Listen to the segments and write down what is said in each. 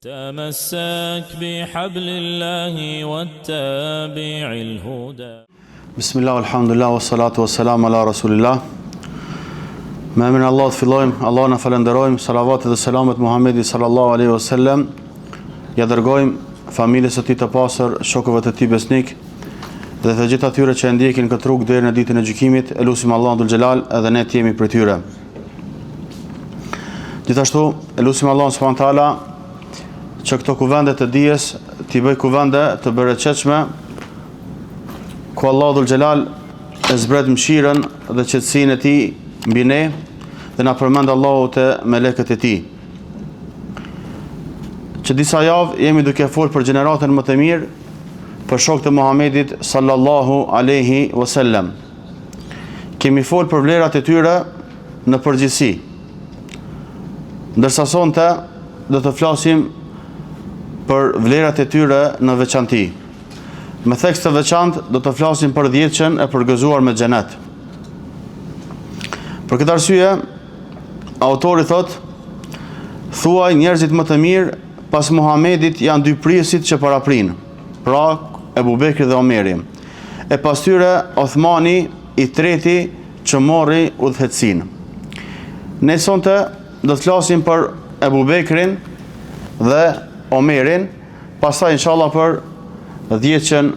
تمسك بحبل الله واتبع الهدى. بسم الله والحمد لله والصلاة والسلام على رسول الله. Me emrin e Allahut fillojmë, Allahun e falenderojmë, salavatet dhe selamet Muhamedit sallallahu alaihi wasallam. Ja dërgojmë familjes së tij të pastër, shokëve të tij besnik dhe të gjithë atyre që e ndjekin këtë rrugë deri në ditën e gjykimit. Elusim Allahun dhul xhelal edhe ne të jemi prej tyre. Gjithashtu elusim Allahun subhanahu taala që këto kuvende të dijes t'i bëj kuvende të bereqetshme, ku Allahu dhul xhelal e zbret mëshirën dhe qetësinë e tij mbi ne dhe na përmend Allahu te melekët e tij. Që disa javë jemi duke folur për gjeneratën më të mirë, për shokët e Muhamedit sallallahu alaihi wasallam. Kemi folur për vlerat e tyre në përgjithësi. Ndërsa sonte do të flasim për vlerat e tyre në veçanti. Me theks të veçantë do të flasim për 10 e përgëzuar me xhenet. Për këtë arsye, autori thot: thuaj njerëzit më të mirë pas Muhamedit janë 2 priesit që paraprinë, pra Ebu Bekri dhe Omeri. E pas tyre Othmani, i treti që mori udhëhecin. Ne sonte do të flasim për Ebu Bekrin dhe Omerin, pastaj inshallah për 10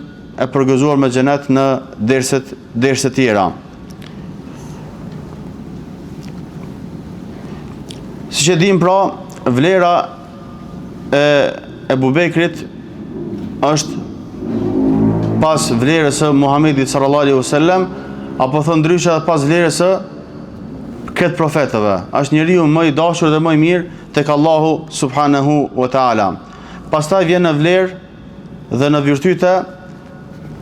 e përgëzuar me xhenet në derset tjera. Siç e dim pra, vlera e Ebu Bekrit është pas vlerës së Muhamedit sallallahu alaihi wasallam, apo thon ndryshe pas vlerës së këtë profetëve. Është njeriu më i dashur dhe më i mirë tek Allahu subhanahu wa taala. Pastaj vjen në vlerë dhe në virtyte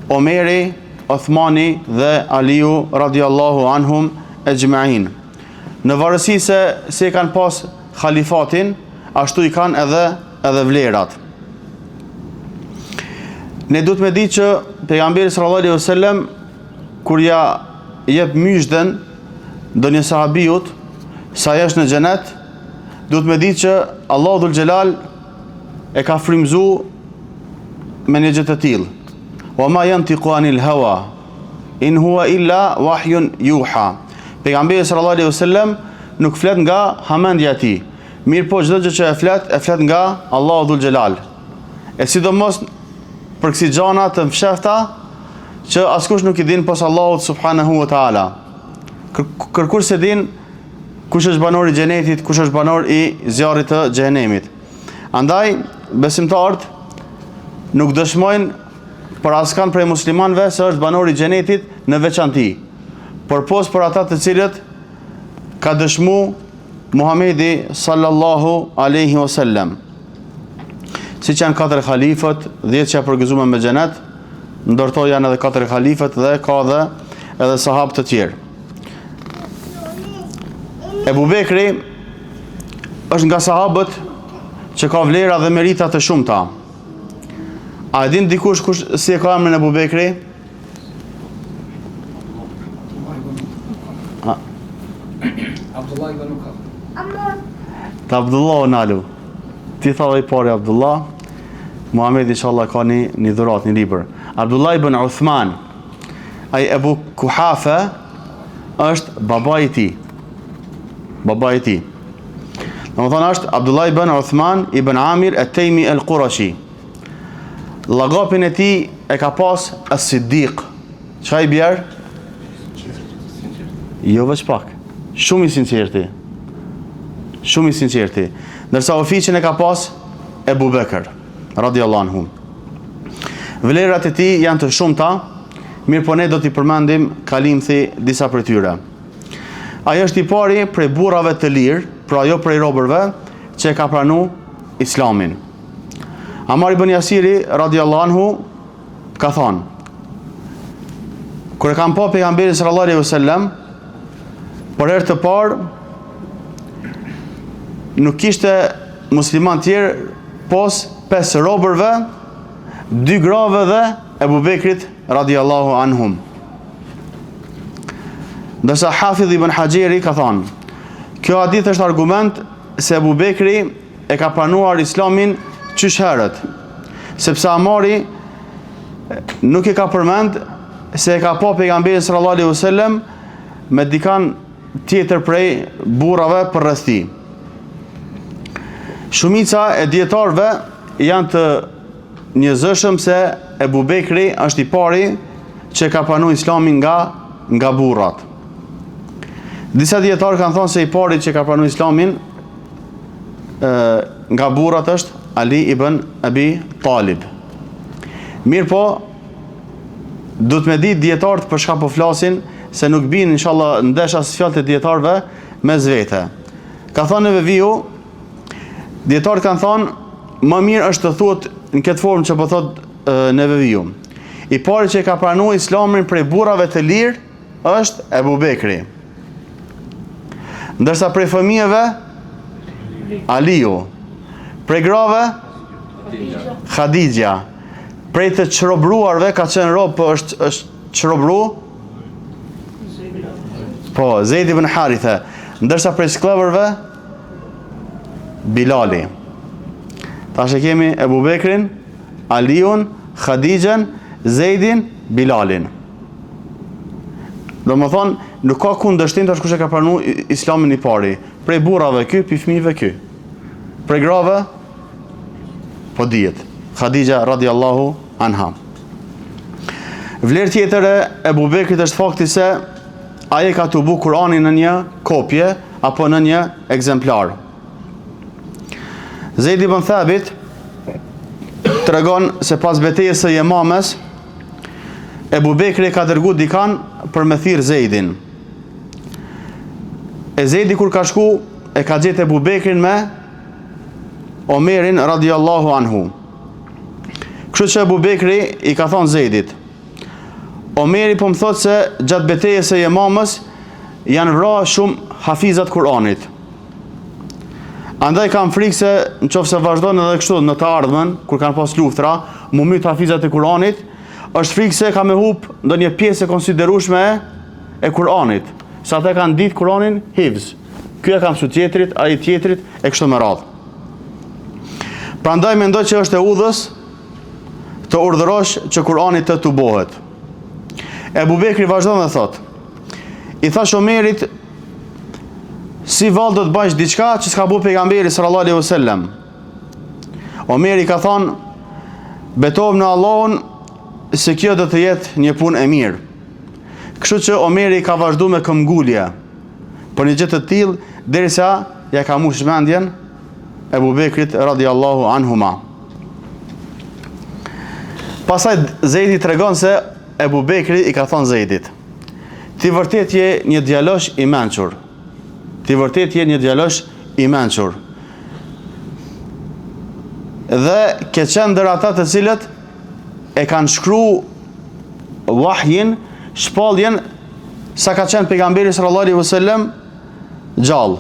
Omeri, Othmani dhe Aliu radiallahu anhum ejma'in. Në varësi se kanë pas khalifatin, ashtu i kanë edhe vlerat. Ne duhet me di që pejgamberi sallallahu alaihi wasallam kur ja jep myshdën ndonjë sahabiut sa është në xhenet, duhet me di që Allahu dhul xhelal e ka frymzuar me një gjë të tillë. Wa ma yantiqu anil hawa in huwa illa wahyun yuha. Pejgamberi sallallahu alaihi wasallam nuk flet nga hamendja e tij. Mirë po çdo gjë që e flet nga Allahu dhul xhelal. E sidomos për kësi gjana të mfshefta që askush nuk i din pos Allahut subhanahu wa taala. Kërkush se din kush është banor i xhenetit, kush është banor i zjarrit të xhenemit. Andaj besimtarët nuk dëshmojnë për askan prej muslimanëve se është banor i xhenetit në veçanti, por pos për ata të cilët ka dëshmu Muhamedi sallallahu alaihi wasallam. Siç janë 4 khalifët, 10 që përgëzuar me xhenet, ndërto janë edhe 4 khalifët dhe ka edhe sahabë të tjerë. Ebu Bekri është nga sahabët që ka vlera dhe merita të shumta. A e din dikush si e ka emrin Ebu Bekri? Abdullah ibn Ukab. Të Abdullah o nalu. Ti thave i pari Abdullah, Muhammed inshallah ka një dhurat, një libër. Abdullah ibn Uthman, ai Ebu Kuhafa është baba i tij. Baba i tij. Domethënë është Abdullah ibn Uthman ibn Amir at-Taymi al-Qurashi. Llaqabin e tij e ka pas as-Siddiq. Çfarë i bjer? Jo veç pak. Shumë i sinqerti. Shumë i sinqerti. Ndërsa ofiqin e ka pas Ebu Bekër radiallahu anhu. Vlerat e tij janë të shumta, mirë po ne do t'i përmendim kalimthi disa prej tyre. Ai është i pari prej burrave të lirë, pra jo prej robërve, që e ka pranuar Islamin. Amar ibn Yasiri radiallahu anhu ka thonë: kur e kam pa pejgamberin sallallahu alaihi wasallam, për herë të parë nuk kishte musliman tjerë pos 5 robërve, 2 grave dhe Ebu Bekrit radiallahu anhum. Ndërsa Hafidh ibn Hajeri ka thonë: kjo hadith është argument se Ebu Bekri e ka pranuar Islamin Qysh herët? Sepse Amari nuk e ka përmend se e ka pa pejgamberin sallallahu alaihi wasallam me dikan tjetër prej burrave për rreth tij. Shumica e dietarëve janë të njëzëshëm se Ebu Bekri është i pari që ka pranu islamin nga burrat. Disa dietarë kanë thonë se i pari që ka pranu islamin nga burrat është Ali ibn Abi Talib. Mirë po, du të me ditë dietarët për shka po flasin, se nuk bin inshallah ndesh as fjalët e dietarëve me zvete. Ka thonë në Veviu, dietarët kanë thonë, më mirë është të thuhet në këtë formë që po thot në Veviu. I pari që ka pranuar islamin prej burrave të lirë është Ebu Bekri. Ndërsa prej fëmijëve Aliu, prej grave Khadija, prej të çrobruarve ka qenë rob, është çrobru po Zeid ibn Haritha, ndërsa prej sklavërve Bilali. Tash e kemi Ebu Bekrin, Aliun, Khadijen, Zeidin, Bilalin. Do më thonë, nuk ka kundërshtim tash kush e ka pranuar islamin i pari. Prej burrave ky, pi fëmijëve ky. Prej grave, po dihet. Khadija radiallahu anha. Vlerë tjetër e Ebu Bekrit është fakti se ai ka tubu Kur'anin në një kopje apo në një ekzemplar. Zeid ibn Thabit tregon se pas betejës së Yemames, Ebu Bekri ka dërgu dikan për me thirr Zeidin. E Zeidi kur ka shku, e ka gjetë Ebu Bekrin me Omerin radiallahu anhu. Kështu që Ebu Bekri i ka thonë Zeidit, Omeri po më thotë se gjatë betejës së Yemames janë vrarë shumë hafizat Kur'anit. Andaj kam frikë se nëse vazhdon edhe kështu në të ardhmen, kur kanë pas luftra, mu myt hafizat e Kur'anit, është frikë se ka me hub ndonjë pjesë e konsiderueshme e Kur'anit. Sa ata kanë ditë Kur'anin hifz. Ky e ka mësuar tjetrit, ai tjetrit e kështu me radhë. Prandaj mendoj që është e udhës të urdhërosh që Kur'ani të tubohet. Ebu Bekri vazhdon dhe thot, i thash Omerit, si vallë do të bësh diçka që s'ka bu pejgamberi sallallahu alaihi wasallam. Omeri ka thonë, betohem në Allahun se kjo do të jetë një punë e mirë. Kështu që Omeri ka vazhdu me këmbgulje për një gjë të tillë derisa ja ka mbush mendjen Ebu Bekrit radiallahu anhuma. Pastaj Zeidi tregon se Ebu Bekri i ka thonë Zeidit, ti vërtet je një djalosh i mençur. Ti vërtet je një djalosh i mençur. Dhe ke qenë ndër ata të cilët e kanë shkruar wahjin, shpalljen sa ka qenë pejgamberi sallallahu alaihi wasallam gjallë.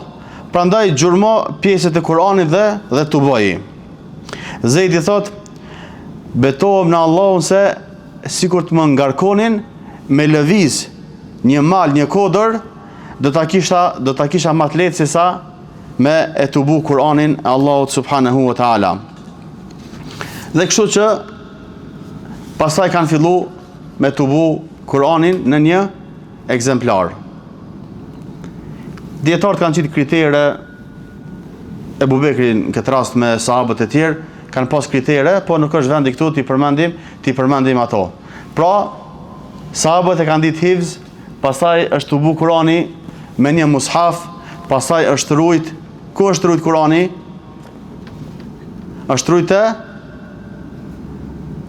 Prandaj gjurmo pjesët e Kur'anit dhe tuboji. Zeidi thot, betohem në Allahun se sikur të më ngarkonin me lëviz një mal, një kodër, do ta kisha më të lehtë se sa me e tubu Kur'anin e Allahut subhanahu wa taala. Dhe kështu që pastaj kanë fillu me tubu Kur'anin në një ekzemplar. Dietarët kanë qitë kritere, Ebu Bekri në këtë rast me sahabët e tjerë, kanë pas kritere, po nuk është vendi këtu t'i përmendim ato. Pra, sahabët e kanë ditë hifz, pastaj është tubu Kur'ani me një mushaf, pastaj është rujt. Ku është rujt Kur'ani? Është rujt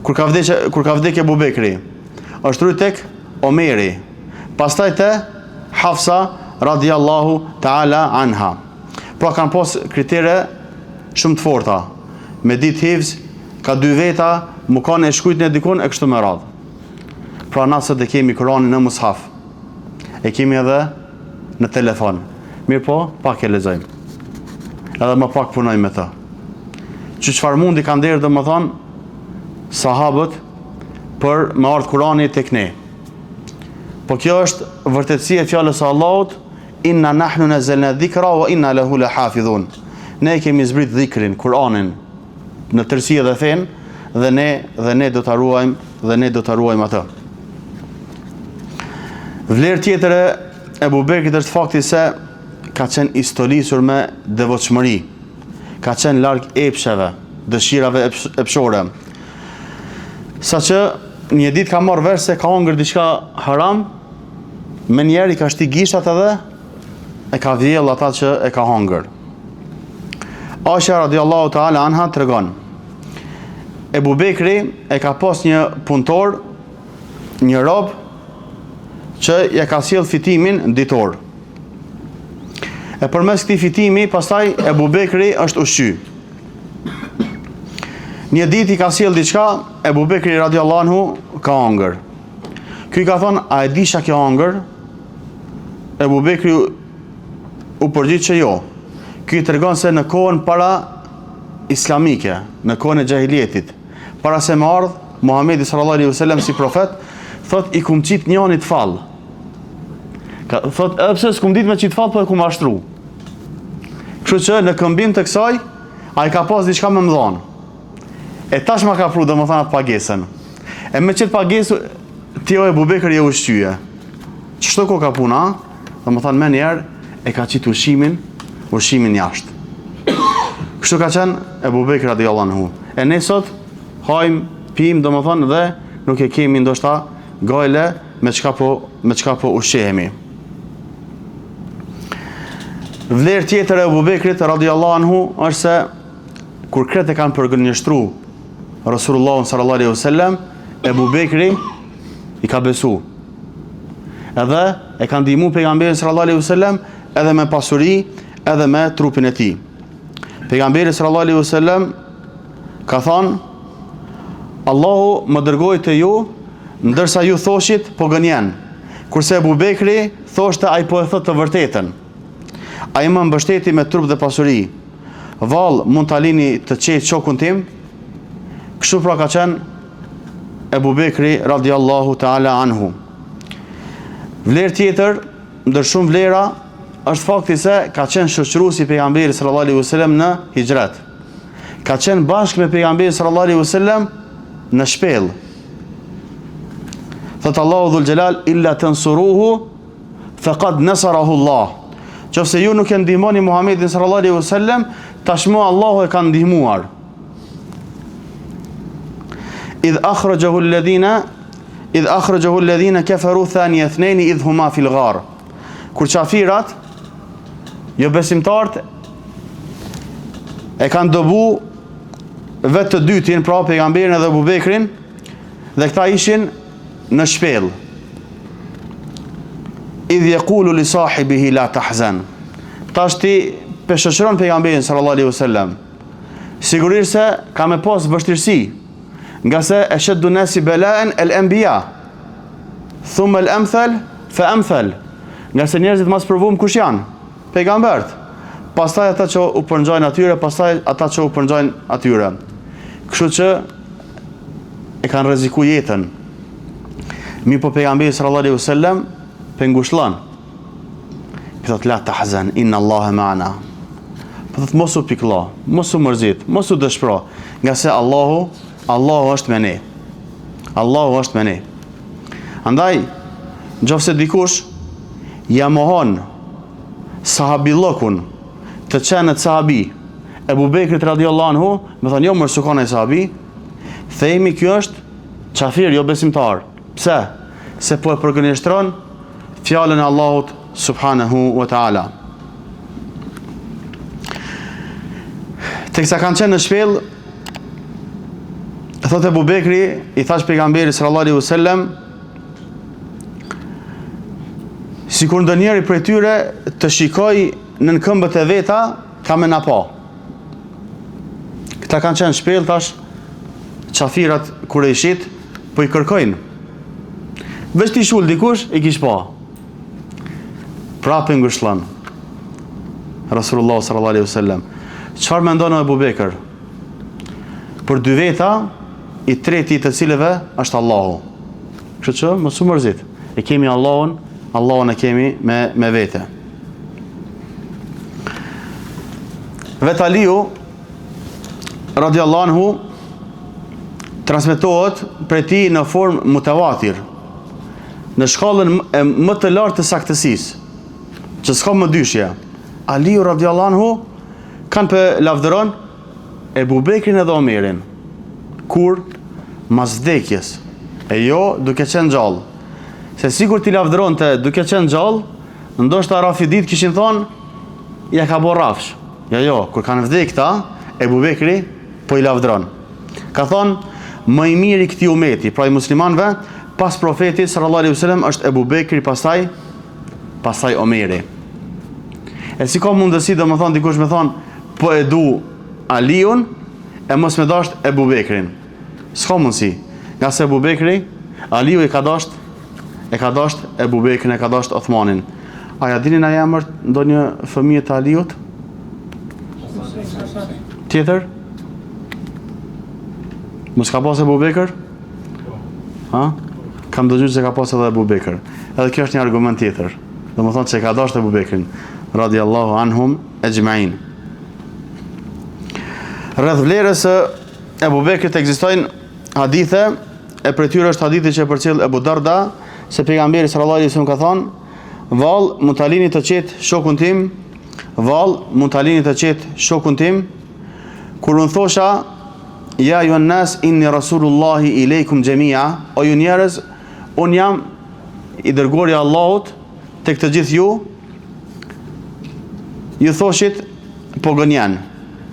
kur ka vdekë Ebu Bekri. Është rujt tek Omeri. Pastaj te Hafsa radiallahu ta'ala anha. Pra kanë pas kritere shumë të forta. Me ditë hifz, ka 2 veta, mu kanë e shkujt në dikun e kështu me radhë. Pra nëse dhe kemi Kur'anin në mushaf, e kemi edhe në telefon. Mirë po, pak e lexojmë. Edhe më pak punojmë me të. Që çfarë mundi kanë derë dhe më thonë sahabët për me ardhë Kurani tek ne. Po kjo është vërtetësia e fjalës së Allahut, inna nahnu nazzalna dhikra wa inna lahu lahafidhun. Ne kemi zbrit dhikrin, Kur'anin, në tërësi edhe fen, dhe ne do ta ruajmë atë. Vlerë tjetër e Ebu Bekrit është fakti se ka qenë i stolisur me devotshmëri, ka qenë larg epsheve, dëshirave epshore. Saqë një ditë ka marrë vesh se ka hongër diçka haram, me njerë i ka shti gishtat edhe e ka vjell ata që e ka hongër. Aisha radiallahu ta'ala anha tregon, Ebu Bekri e ka pas një punëtor, një rob që ja ka sjell fitimin ditor. E përmes këtij fitimi, pastaj Ebu Bekri është ushqy. Një ditë i ka sjell diçka, Ebu Bekri radiallahu anhu ka hongër. Ky ka thonë, a e disha kjo hongër? Ebu Bekri u përgjigj që jo. Ky tregon se në kohën para islamike, në kohën e xahilietit, para se më ardh Muhamedi sallallahu alaihi wasallam si profet, thot i kum qit njëri të fall. Thot edhe pse s'kum ditë me qit fall, po e kum ashtru. Kështu që në këmbim të kësaj, ai ka pas diçka më mëdhon. E tash ma ka pru domethënë atë pagesën. E me çet pagesë ti o Ebu Bekri e ushqyje. Çdo ko ka puna, domethënë më njëherë e ka qit ushqimin jashtë. Kështu ka qenë Ebu Bekri radiallahu anhu. E ne sot hajm, pim domethënë dhe nuk e kemi ndoshta gajle me çka po ushqehemi. Vlerë tjetër e Ebu Bekrit radiallahu anhu është se kur kretë e kanë përgënjeshtru Rasulullah sallallahu alaihi wasallam, Ebu Bekri i ka besu. Edhe e kanë ndihmu pejgamberin sallallahu alaihi wasallam edhe me pasuri, edhe me trupin e tij. Pejgamberi sallallahu alaihi wasallam ka thonë, Allahu më dërgoi te ju, ndërsa ju thoshit po gënjen. Kurse Ebu Bekri thoshte ai po e thot të vërtetën. Ai më mbështeti me trup dhe pasuri. Vallë, mund ta lini të qetë shokun tim? Kështu pra ka qenë Ebu Bekri radiallahu ta'ala anhu. Vlerë tjetër, ndër shumë vlera, është fakti se ka qenë shoqëruesi i pejgamberit sallallahu alaihi wasallam në hijret. Ka qenë bashkë me pejgamberin sallallahu alaihi wasallam në shpellë. Thot Allahu dhul Jalal, illa tansuruhu faqad nasarahu Allah. Qofse ju nuk e ndihmoni Muhamedit sallallahu alaihi wasallam, tashmë Allahu e ka ndihmuar. Idh akhrajahu alladhina kafaru thaniya ithnain idh huma fil ghar. Kur qafirat, jo besimtarët, e kanë dobu vetë të dytin, pra pejgamberin edhe Abu Bekrin, dhe këta ishin në shpellë. Idh yaqulu li sahibihi la tahzan. Tash ti peshoqëron pejgamberin sallallahu alaihi wasallam. Sigurisht se ka me pas vështirësi, nga se ashaddu nasi bala'an al-anbiya, thumma al-amthal fa amthal. Nga se njerëzit mas provum kush janë? Pejgambert. Pastaj ata që u përngjajnë atyre, pastaj ata që u përngjajnë atyre. Kështu që e kanë rreziku jetën. Mi po pejgamberi sallallahu alaihi wasallam pengushllon. I thot la tahzan, inna Allaha ma'ana. Po thot mos u pikëllo, mos u mërzit, mos u dëshpëro, nga se Allahu është me ne. Allahu është me ne. Andaj, nëse dikush ja mohon sahabillokun të qenet sahabi, Ebu Bekrit radiallahu anhu, me thonë jo mërë sukon e sahabi, thejmi kjo është qafir, jo besimtar. Pse? Se po e përgënjeshtron fjallën e Allahut subhanahu wa ta'ala. Teksa kanë qenë në shpellë, thot Ebu Bekri, i thash pejgamberi sallallahu alaihi wasallam, sikur ndonjëri prej tyre të shikoj në këmbët e veta, ka me na pa. Këta kanë qenë shpellë, tash qafirat kurejshit, po i kërkojnë. Veç t'i shul dikush, i kish pa. Prapë ngushllon. Rasulullah sallallahu alaihi wasallam. Çfarë mendon Ebu Bekër? Për dy veta, i treti të cilëve është Allahu. Kështu që mos u mërzit. E kemi Allahun e kemi me vete. Vet Aliu radiallahu anhu transmetohet prej tij në formë mutawatir, në shkallën më të lartë të saktësisë, që s'ka më dyshje. Aliu radiallahu anhu kanë për lavdëron Ebu Bekrin edhe Omerin, kur mas vdekjes, e jo duke qenë gjallë. Se sigur t'i lavdëron të duke qenë gjallë, ndoshta Rafidit kishin thonë, ja ka bo rafsh. Jo, kur kanë vdek ta, Ebu Bekri po i lavdëron. Ka thonë, më i miri këtij umeti, pra i muslimanëve, pas profetit sallallahu alaihi wasallam është Ebu Bekri, pastaj Omeri. E si ka mundësi, do më thonë, dikush me thonë, po e du Aliun, e mos me dasht Ebu Bekrin. S'ka mundësi. Nga se Ebu Bekri, Aliu e ka dasht Ebu Bekrin, e ka dasht Othmanin. Aja dini na jamër ndonjë fëmijë të Aliut? Tjetër? Mos ka pas Ebu Bekër? Ha? Kam dëgjuar se ka pas edhe Ebu Bekër. Edhe kjo është një argument tjetër. Do më thonë se ka dasht Ebu Bekrin, radiallahu anhum ejma'in. Rreth vlerës së Ebu Bekrit ekzistojnë hadithe, e për tyre është hadithi që përcjell Ebu Darda, se pejgamberi sallallahu alaihi wasallam ka thonë, vallë mund ta lini të qetë shokun tim, kur unë thosha, ja ju nas inni rasulullahi ileikum xhamia, o ju njerëz, un jam i dërguari i Allahut tek të gjithë ju. Ju thoshit po gënjen,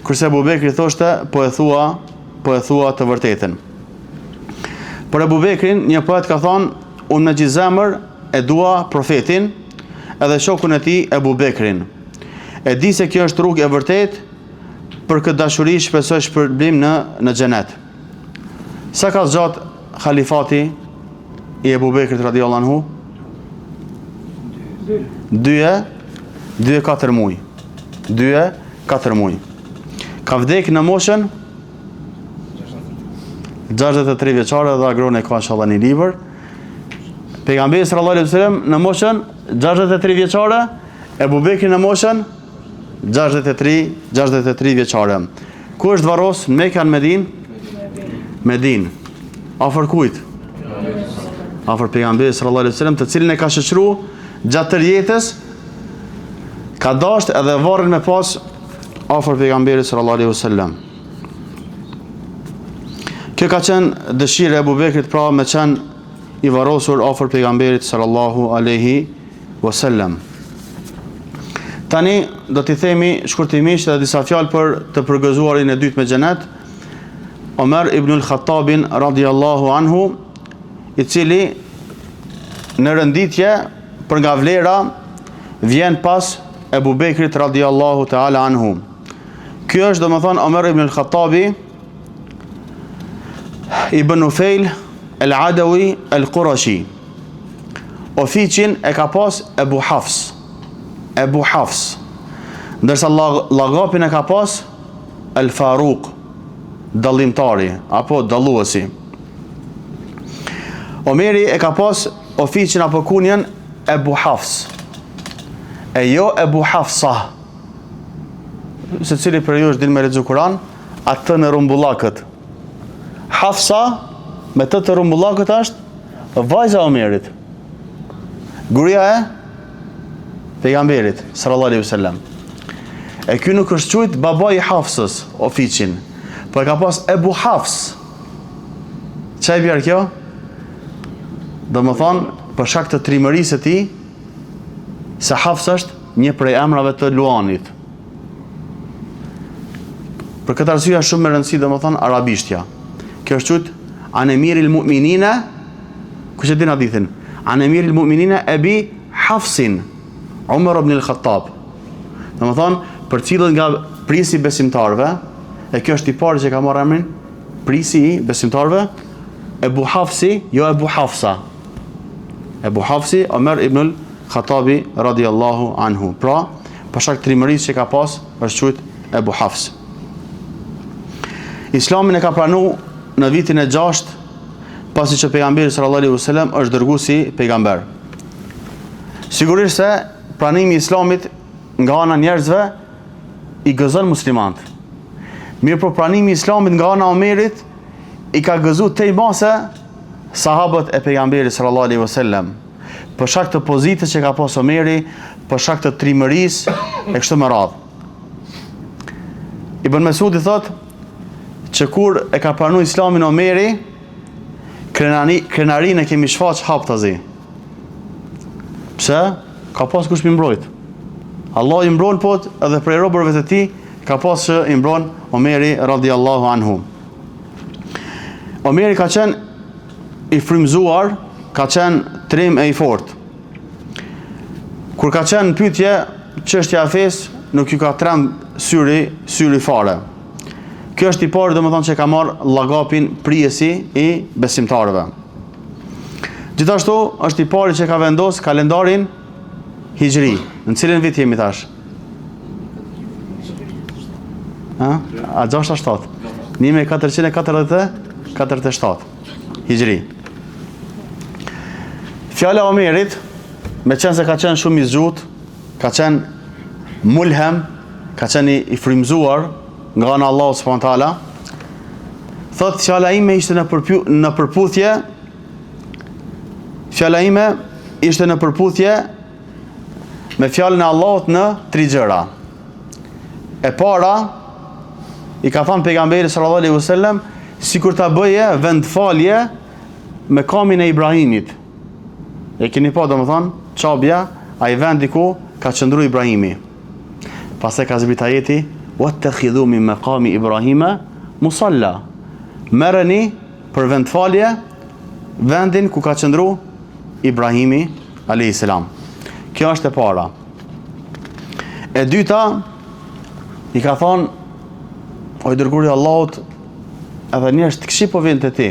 kurse Ebu Bekri thoshte po e thua të vërtetën. Për Ebu Bekrin, një poet ka thonë, unë me gjithë zemër e dua profetin edhe shokun e tij Ebu Bekrin. E di se kjo është rrugë e vërtet, për këtë dashuri shpresoj shpërblim në xhenet. Sa ka zgjat halifati i Ebu Bekrit radiallahu anhu? 2-4 muaj. 2-4 muaj. Ka vdek në moshën 63 vjeçare, dhe agrone ka inshallah një libër. Pejgamberi sallallahu alaihi wasallam në moshën 63 vjeçare, Ebu Bekri në moshën 63 vjeçare. Ku është varros? Në Mekë, në Medinë. Afër kujt? Afër pejgamberit sallallahu alaihi wasallam, të cilin e ka shoqëruar gjatë tërë jetës, ka dashur edhe varrin me pas afër pejgamberit sallallahu alaihi wasallam. Kjo ka qenë dëshira e Ebu Bekrit, pra me qenë i varrosur afër pejgamberit sallallahu alaihi wasallam. Tani do t'i themi shkurtimisht edhe disa fjalë për të përgëzuarin e dytë me xhenet, Omer ibn al-Khattabin radiallahu anhu, i cili në renditje për nga vlera vjen pas Ebu Bekrit radiallahu ta'ala anhu. Kjo është, do më thonë, Omer ibn al-Khattabi ibn Nufejl el-Adawi el-Qurashi. Ofiqin e ka pas Ebu Hafs, ndërsa lagapin e ka pas el-Faruq, dallimtari apo dalluesi. Omeri e ka pas ofiqin apo kunjen Ebu Hafs, e jo Ebu Hafsa. Se cili për ju është din me lexu Kur'an, atë në rumbullakët. Hafsa me të rumbullakët është vajza e Omerit, gruaja e pejgamberit sallallahu alaihi wasallam. E ky nuk është quajt babai i Hafsës, ofiqin, po e ka pas Ebu Hafs. Çfarë bjerë kjo? Do më thonë, për shkak të trimërisë së tij, se Hafs është një prej emrave të Luanit. Për këtë arsye është shumë e rëndësishme, do më thonë, arabishtja. Kjo është quajt Anemiril Mu'minina, kush e din hadithin? Anemiril Mu'minina Ebi Hafsin, Umar ibn al-Khattab. Do më thonë, për cilët nga prisi besimtarve, e kjo është i parë që ka marrë emrin, prisi i besimtarve, Ebu Hafsi, jo Ebu Hafsa. Ebu Hafsi, Omer ibn al-Khattabi radiallahu anhu. Pra, për shkak të trimërisë që ka pas, është quajt Ebu Hafs. Islamin e ka pranuar në vitin e 6, pasi që pejgamberi sallallahu alaihi wasallam është dërguar si pejgamber. Sigurisht se pranimi i Islamit nga ana njerëzve i gëzon muslimanët. Mirë për pranimi i Islamit nga ana e Omerit i ka gëzu tej mase sahabët e pejgamberit sallallahu alaihi wasallam. Për shkak të pozitës që ka pas Omeri, për shkak të trimërisë e kështu me radhë. Ibn Mesudi thot që kur e ka pranuar Islamin Omeri, krenarinë e kemi shfaq haptazi. Pse? Ka pas kush mi mbrojt. Allah i mbron pot edhe prej robërve të tij ka pas që i mbron Omeri radiallahu anhu. Omeri ka qenë i frymzuar, ka qenë trim e i fort. Kur ka qenë në pyetje çështja e fesë, nuk ju ka tremb syri fare. Kjo është i parë, domethënë që ka marrë llagapin prijesi i besimtarëve. Gjithashtu është i pari që ka vendos kalendarin hijri. Në cilin vit jemi tash? A 67? 1447 hijri. Fjala Omerit, me qenë se ka qenë shumë i zgjut, ka qenë mulhem, ka qenë i frymzuar nga ana Allahu subhanahu wa taala, thot fjala ime ishte në përputhje. Fjala ime ishte në përputhje me fjalën e Allahut në 3 gjëra. E para, i ka thënë pejgamberi sallallahu alaihi wasallam, sikur ta bëje vendfalje me kamin e Ibrahimit. E keni pa domethënë çabja, ai vendi ku ka qëndruar Ibrahimi. Pastaj ka zbrit ajeti wattakhidhu min maqami Ibrahima musalla. Merreni për vendfalje vendin ku ka qëndruar Ibrahimi alayhis salam. Kjo është e para. E dyta, i ka thonë, o i dërguri Allahut, edhe njerëz të këshi po vjen te ti.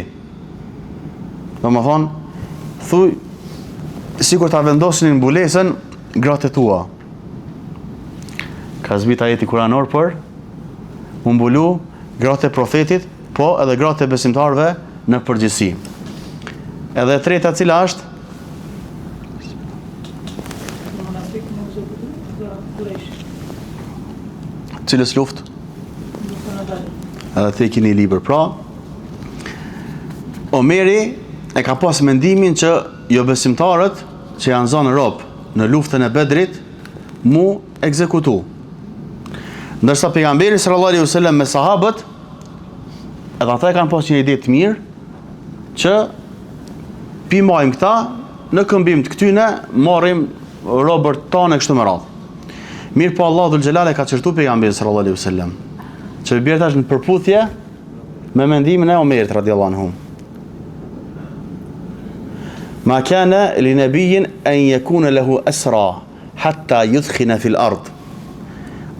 Domethënë, thuj, sikur ta vendosin mbulesën gratë tua. Ka zbrit ajeti kuranor për u mbulu gratë e profetit, po edhe gratë e besimtarëve në përgjithësi. Edhe e treta cila është cilës luftë? Edhe te keni libër. Pra, Omeri e ka pas mendimin që jo besimtarët që janë zonë rob në luftën e Bedrit mu ekzekutu. Ndërsa pejgamberi sallallahu alaihi wasallam me sahabët, edhe ata kanë pas një ide të mirë që pimojmë këta në këmbim të këtyne, marrim robërt tonë kështu me radhë. Mirë po Allah dhul Gjelal e ka qërtu pejgamberin sallallahu alaihi wasallam që bjerë tash në përputhje me mendimin e Omerit radiallahu anhu. Ma kana li nabiyyin an yakuna lahu asra hatta yudkhina fil ard.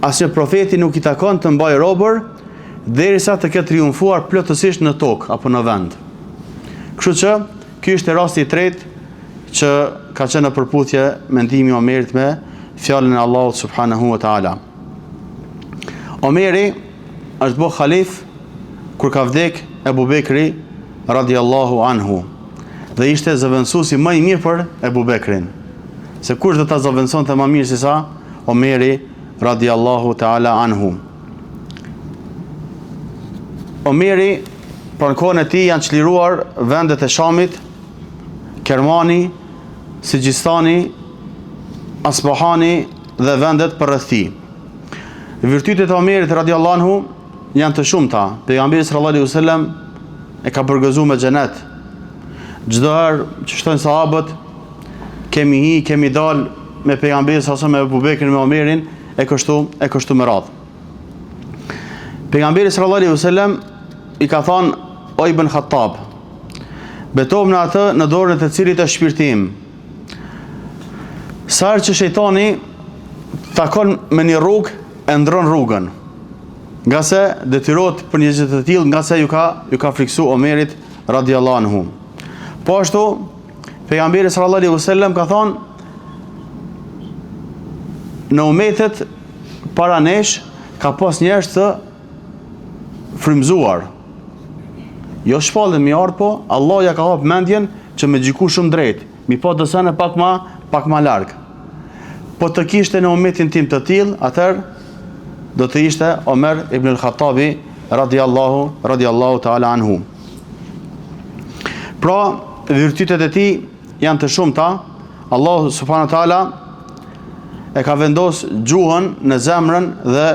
Asnjë profeti nuk i takon të mbajë robër derisa të ketë triumfuar plotësisht në tokë apo në vend. Kështu që ky është rasti i tretë që ka qenë në përputhje mendimi i Omerit me fjalën e Allahut subhanahu wa taala. Omeri është bë khalif kur ka vdek Ebu Bekri radiallahu anhu dhe ishte zëvendësuesi më i mirë për Ebu Bekrin. Se kush do ta zëvendësonte më mirë se sa Omeri radiallahu taala anhu. Omeri për kohën e tij janë çliruar vendet e Shamit, Kermani, Sigjistani, Asbahani dhe vendet përreth tij. Virtytet e Omerit radiallahu anhu janë të shumta. Pejgamberi sallallahu alaihi wasallam e ka përgëzuar me xhenet. Çdo herë që shtojnë sahabët, kemi dal me pejgamberin sallallahu alaihi wasallam, me Abu Bekrin, me Omerin, e kështu me radhë. Pejgamberi sallallahu alaihi wasallam i ka thënë o Ibn Khattab, betom në atë në dorën e të cilit është shpirti im. Sa herë që shejtani takon me një rrugë, e ndron rrugën. Nga se detyrohet për një gjë të tillë, nga se ju ka friksu Omerit radiallahu anhu. Po ashtu, pejgamberi sallallahu alaihi wasallam ka thonë, në umetet para nesh ka pas njerëz të frymzuar. Jo shpallën mi ardh, po Allah ja ka hap mendjen që me gjiku shumë drejt, mi po të sene pak ma larg. Po të kishte në umetin tim të tillë, atëherë do të ishte Omer ibn al-Khattabi radiallahu ta'ala anhu. Pra, virtytet e tij janë të shumta. Allahu subhanahu wa ta'ala e ka vendos gjuhën në zemrën dhe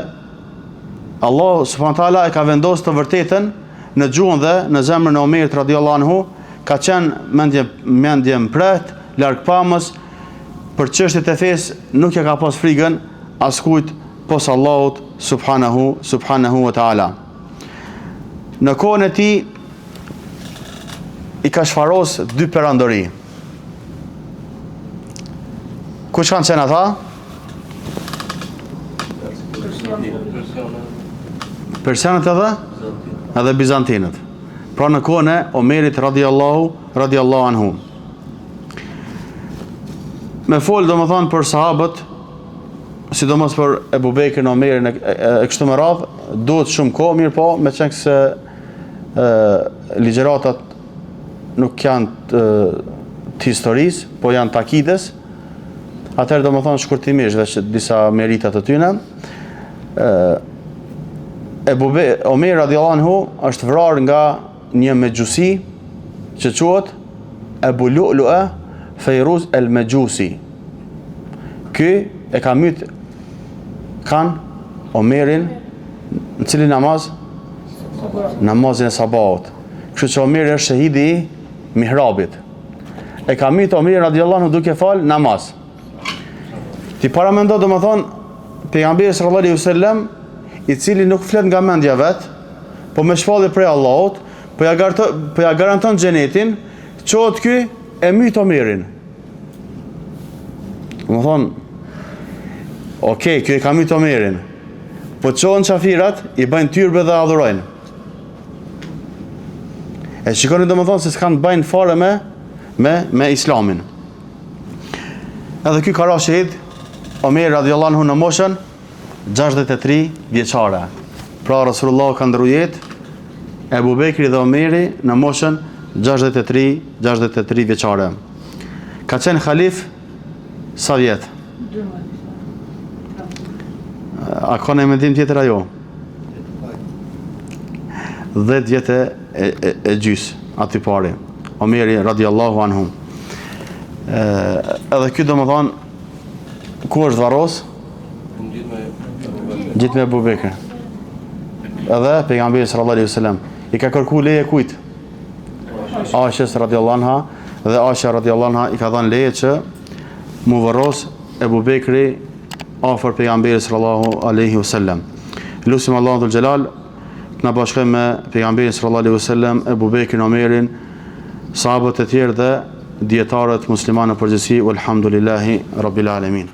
Allahu subhanahu wa ta'ala e ka vendos të vërtetën në gjuhën dhe në zemrën e Omerit radiallahu anhu. Ka qenë mendje mpret, larg pamës, për çështjet e fesë nuk e ka pas frikën askujt pos Allahut subhanahu wa ta'ala. Në kohën e tij i ka shfaros 2 perandori. Kush kanë qenë ata? Persianët edhe bizantinët. Pra në kohën e Omerit radiallahu anhu. Me folë do më thonë për sahabët, sidomos për Ebu Bekrin, Omerin e kështu me radhë, duhet shumë kohë, mirë po, me qenë se ligjeratat nuk janë të historisë, po janë të akides, atëherë do më thonë shkurtimisht dhe që disa meritat të tyne. Omer radiallahu anhu është vrarë nga një megjusi që quhet Ebu Lu'lu'a Fejruz el Megjusi. Ky e ka myt Omerin në cili namaz? Namazin e sabahut. Kështu që Omeri është shahidi i mihrabit. E ka myt Omerin radiallahu anhu duke fal namaz. Ti para mendo do më thonë pejgamberi sallallahu alaihi wasallam, i cili nuk flet nga mendja vet, po me shpallje prej Allahut, po ja garanton xhenetin, çohet ky e myt Omerin. Do më thonë, okej, ky e ka myt Omerin, po çohen qafirat, i bëjnë tyrbe dhe adhurojnë. E shikoni do më thonë se s'kan bëjnë fare me islamin. Edhe ky ka ra shahid Omer radiallahu anhu në moshën 63 vjeçare. Pra Rasulullah ka ndru jetë Ebu Bekri dhe Omeri në moshën 63 vjeçare. Ka qenë khalif sa vjet? 12. A ka në mendim tjetër ajo? 10 vjetë e gjys aty pari. Omeri radiallahu anhu. Edhe ky do më thonë, ku është varros? Gjithë me Ebu Bekr. Edhe pejgamberi sallallahu alaihi wasallam i ka kërku leje kujt? Aishës radiallahu anha, dhe Aisha radiallahu anha i ka dhënë leje që mu varros Ebu Bekri afër pejgamberit sallallahu alaihi wasallam. Lutim Allahun dhul xhelal të na bashkojmë me pejgamberin sallallahu alaihi wasallam, Ebu Bekrin, Omerin, sahabët e tjerë dhe dietarët muslimanë në përgjithësi. Walhamdulillahi rabbil alamin.